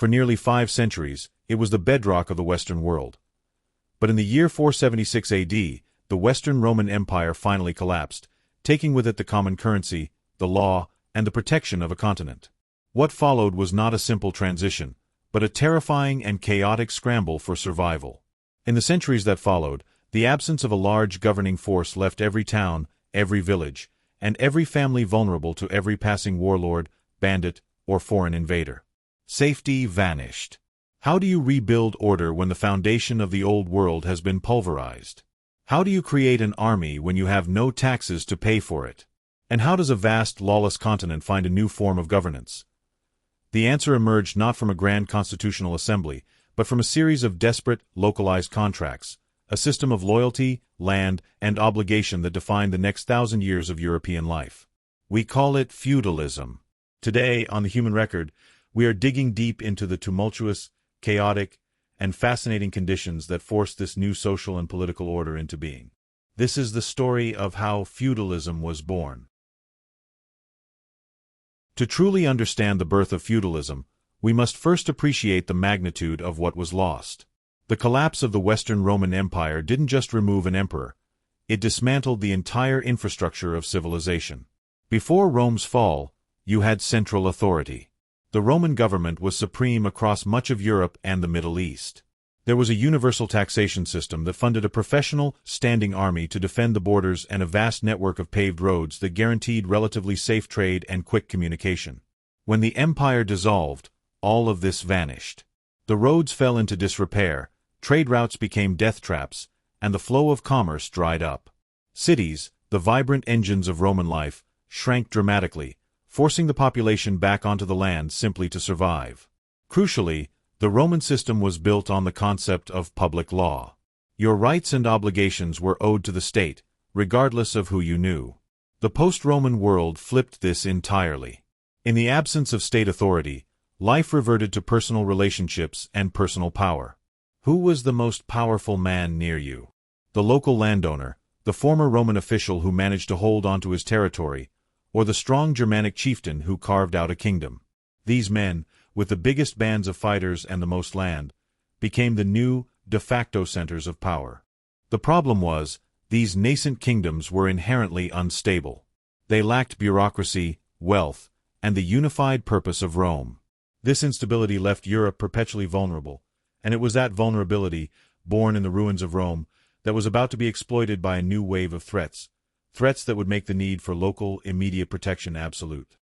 For nearly 5 centuries, it was the bedrock of the Western world. But in the year 476 AD, the Western Roman Empire finally collapsed, taking with it the common currency, the law, and the protection of a continent. What followed was not a simple transition, but a terrifying and chaotic scramble for survival. In the centuries that followed, the absence of a large governing force left every town, every village, and every family vulnerable to every passing warlord, bandit, or foreign invader. Safety vanished. How do you rebuild order when the foundation of the old world has been pulverized? How do you create an army when you have no taxes to pay for it? And how does a vast, lawless continent find a new form of governance? The answer emerged not from a grand constitutional assembly, but from a series of desperate, localized contracts, a system of loyalty, land, and obligation that defined the next 1,000 years of European life. We call it feudalism. Today, on the human record, we are digging deep into the tumultuous, chaotic, and fascinating conditions that forced this new social and political order into being. This is the story of how feudalism was born. To truly understand the birth of feudalism, we must first appreciate the magnitude of what was lost. The collapse of the Western Roman Empire didn't just remove an emperor, it dismantled the entire infrastructure of civilization. Before Rome's fall, you had central authority. The Roman government was supreme across much of Europe and the Middle East. There was a universal taxation system that funded a professional, standing army to defend the borders and a vast network of paved roads that guaranteed relatively safe trade and quick communication. When the empire dissolved, all of this vanished. The roads fell into disrepair, trade routes became death traps, and the flow of commerce dried up. Cities, the vibrant engines of Roman life, shrank dramatically, forcing the population back onto the land simply to survive. Crucially, the Roman system was built on the concept of public law. Your rights and obligations were owed to the state, regardless of who you knew. The post-Roman world flipped this entirely. In the absence of state authority, life reverted to personal relationships and personal power. Who was the most powerful man near you? The local landowner, the former Roman official who managed to hold onto his territory, or the strong Germanic chieftain who carved out a kingdom? These men, with the biggest bands of fighters and the most land, became the new, de facto centers of power. The problem was, these nascent kingdoms were inherently unstable. They lacked bureaucracy, wealth, and the unified purpose of Rome. This instability left Europe perpetually vulnerable, and it was that vulnerability, born in the ruins of Rome, that was about to be exploited by a new wave of threats that would make the need for local, immediate protection absolute.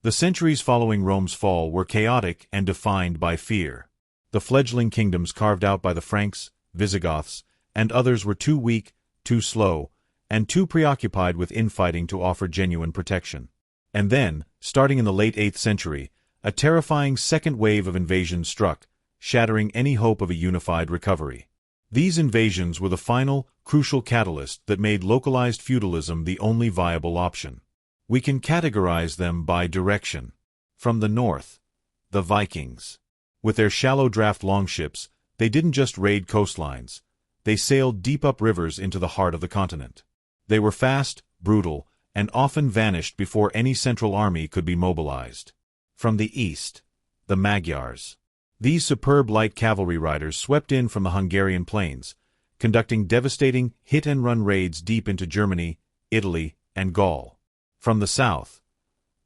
The centuries following Rome's fall were chaotic and defined by fear. The fledgling kingdoms carved out by the Franks, Visigoths, and others were too weak, too slow, and too preoccupied with infighting to offer genuine protection. And then, starting in the late 8th century, a terrifying second wave of invasions struck, shattering any hope of a unified recovery. These invasions were the final, crucial catalyst that made localized feudalism the only viable option. We can categorize them by direction. From the north, the Vikings. With their shallow draft longships, they didn't just raid coastlines. They sailed deep up rivers into the heart of the continent. They were fast, brutal, and often vanished before any central army could be mobilized. From the east, the Magyars. These superb light cavalry riders swept in from the Hungarian plains, conducting devastating hit-and-run raids deep into Germany, Italy, and Gaul. From the south,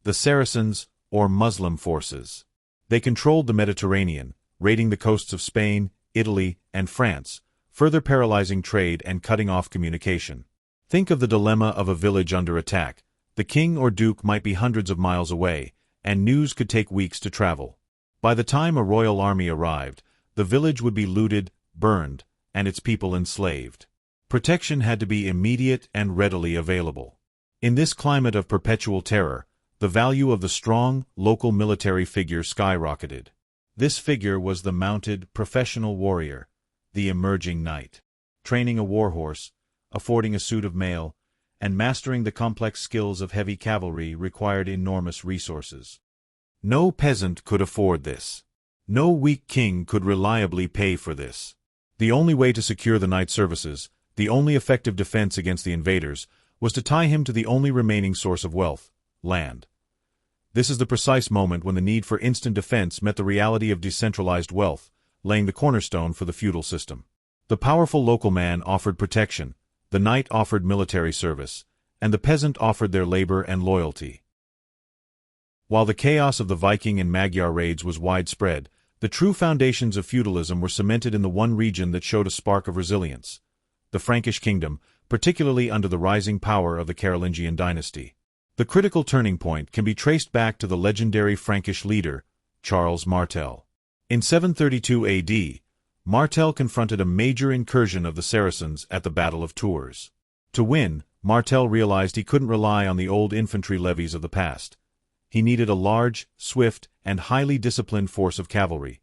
the Saracens, or Muslim forces. They controlled the Mediterranean, raiding the coasts of Spain, Italy, and France, further paralyzing trade and cutting off communication. Think of the dilemma of a village under attack. The king or duke might be hundreds of miles away, and news could take weeks to travel. By the time a royal army arrived, the village would be looted, burned, and its people enslaved. Protection had to be immediate and readily available. In this climate of perpetual terror, the value of the strong, local military figure skyrocketed. This figure was the mounted, professional warrior, the emerging knight. Training a warhorse, affording a suit of mail, and mastering the complex skills of heavy cavalry required enormous resources. No peasant could afford this. No weak king could reliably pay for this. The only way to secure the knight's services, the only effective defense against the invaders, was to tie him to the only remaining source of wealth, land. This is the precise moment when the need for instant defense met the reality of decentralized wealth, laying the cornerstone for the feudal system. The powerful local man offered protection, the knight offered military service, and the peasant offered their labor and loyalty. While the chaos of the Viking and Magyar raids was widespread, the true foundations of feudalism were cemented in the one region that showed a spark of resilience: the Frankish kingdom, particularly under the rising power of the Carolingian dynasty. The critical turning point can be traced back to the legendary Frankish leader, Charles Martel. In 732 AD, Martel confronted a major incursion of the Saracens at the Battle of Tours. To win, Martel realized he couldn't rely on the old infantry levies of the past. He needed a large, swift, and highly disciplined force of cavalry.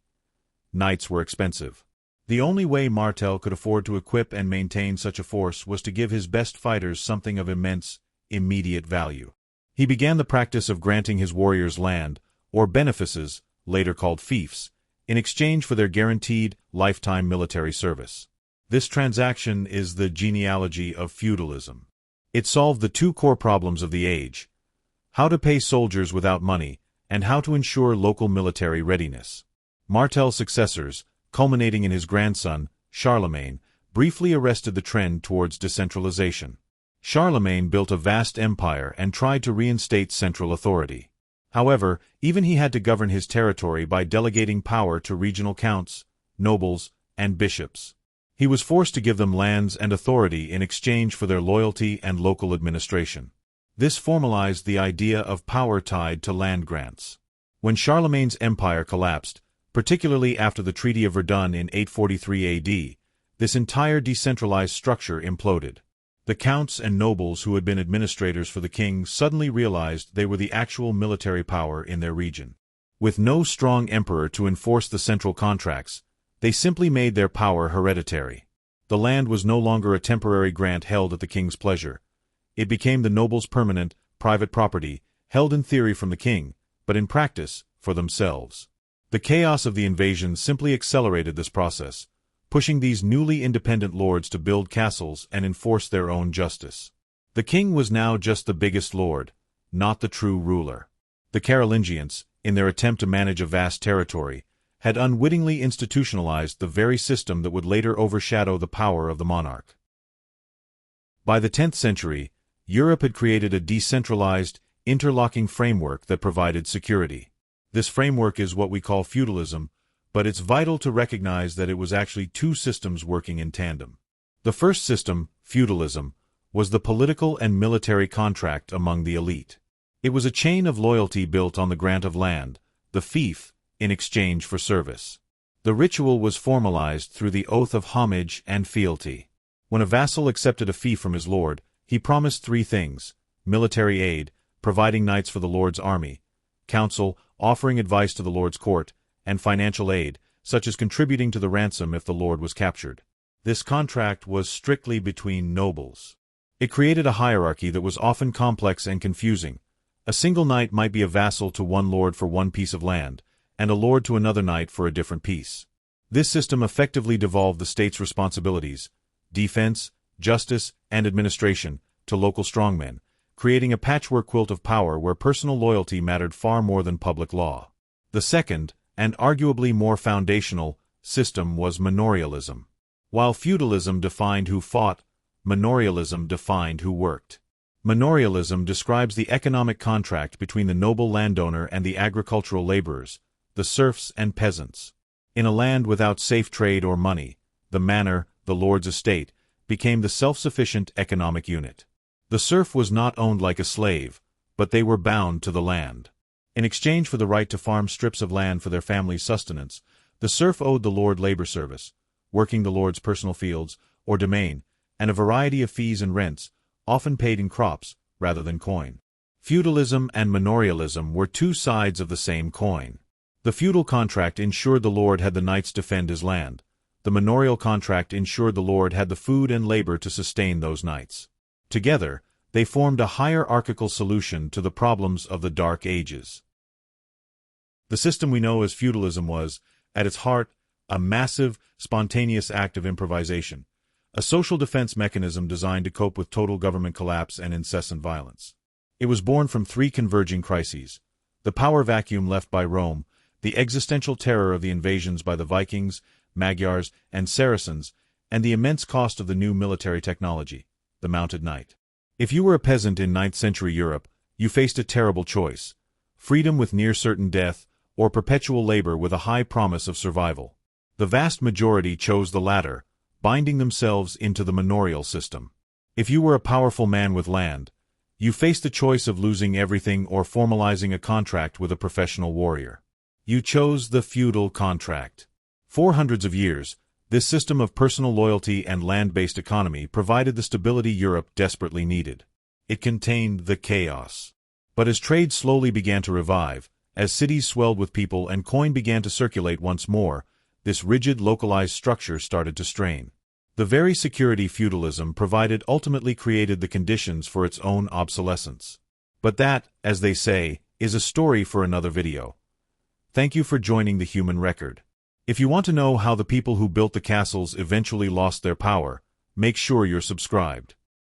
Knights were expensive. The only way Martel could afford to equip and maintain such a force was to give his best fighters something of immense, immediate value. He began the practice of granting his warriors land, or benefices, later called fiefs, in exchange for their guaranteed, lifetime military service. This transaction is the genealogy of feudalism. It solved the two core problems of the age: how to pay soldiers without money, and how to ensure local military readiness. Martel's successors, culminating in his grandson, Charlemagne, briefly arrested the trend towards decentralization. Charlemagne built a vast empire and tried to reinstate central authority. However, even he had to govern his territory by delegating power to regional counts, nobles, and bishops. He was forced to give them lands and authority in exchange for their loyalty and local administration. This formalized the idea of power tied to land grants. When Charlemagne's empire collapsed, particularly after the Treaty of Verdun in 843 AD, this entire decentralized structure imploded. The counts and nobles who had been administrators for the king suddenly realized they were the actual military power in their region. With no strong emperor to enforce the central contracts, they simply made their power hereditary. The land was no longer a temporary grant held at the king's pleasure. It became the nobles' permanent, private property, held in theory from the king, but in practice, for themselves. The chaos of the invasion simply accelerated this process, pushing these newly independent lords to build castles and enforce their own justice. The king was now just the biggest lord, not the true ruler. The Carolingians, in their attempt to manage a vast territory, had unwittingly institutionalized the very system that would later overshadow the power of the monarch. By the 10th century, Europe had created a decentralized, interlocking framework that provided security. This framework is what we call feudalism, but it's vital to recognize that it was actually two systems working in tandem. The first system, feudalism, was the political and military contract among the elite. It was a chain of loyalty built on the grant of land, the fief, in exchange for service. The ritual was formalized through the oath of homage and fealty. When a vassal accepted a fief from his lord, he promised three things: military aid, providing knights for the lord's army; counsel, offering advice to the lord's court; and financial aid, such as contributing to the ransom if the lord was captured. This contract was strictly between nobles. It created a hierarchy that was often complex and confusing. A single knight might be a vassal to one lord for one piece of land, and a lord to another knight for a different piece. This system effectively devolved the state's responsibilities, defense, justice, and administration, to local strongmen, creating a patchwork quilt of power where personal loyalty mattered far more than public law. The second, and arguably more foundational, system was manorialism. While feudalism defined who fought, manorialism defined who worked. Manorialism describes the economic contract between the noble landowner and the agricultural laborers, the serfs and peasants. In a land without safe trade or money, the manor, the lord's estate, became the self-sufficient economic unit. The serf was not owned like a slave, but they were bound to the land. In exchange for the right to farm strips of land for their family's sustenance, the serf owed the lord labor service, working the lord's personal fields or domain, and a variety of fees and rents, often paid in crops rather than coin. Feudalism and manorialism were two sides of the same coin. The feudal contract ensured the lord had the knights defend his land. The manorial contract ensured the lord had the food and labor to sustain those knights. Together, they formed a hierarchical solution to the problems of the Dark Ages. The system we know as feudalism was, at its heart, a massive, spontaneous act of improvisation, a social defense mechanism designed to cope with total government collapse and incessant violence. It was born from three converging crises: The power vacuum left by Rome, the existential terror of the invasions by the Vikings, Magyars, and Saracens, and the immense cost of the new military technology, the mounted knight. If you were a peasant in 9th century Europe, you faced a terrible choice: freedom with near-certain death, or perpetual labor with a high promise of survival. The vast majority chose the latter, binding themselves into the manorial system. If you were a powerful man with land, you faced the choice of losing everything or formalizing a contract with a professional warrior. You chose the feudal contract. For hundreds of years, this system of personal loyalty and land-based economy provided the stability Europe desperately needed. It contained the chaos. But as trade slowly began to revive, as cities swelled with people and coin began to circulate once more, this rigid, localized structure started to strain. The very security feudalism provided ultimately created the conditions for its own obsolescence. But that, as they say, is a story for another video. Thank you for joining the human record. If you want to know how the people who built the castles eventually lost their power, make sure you're subscribed.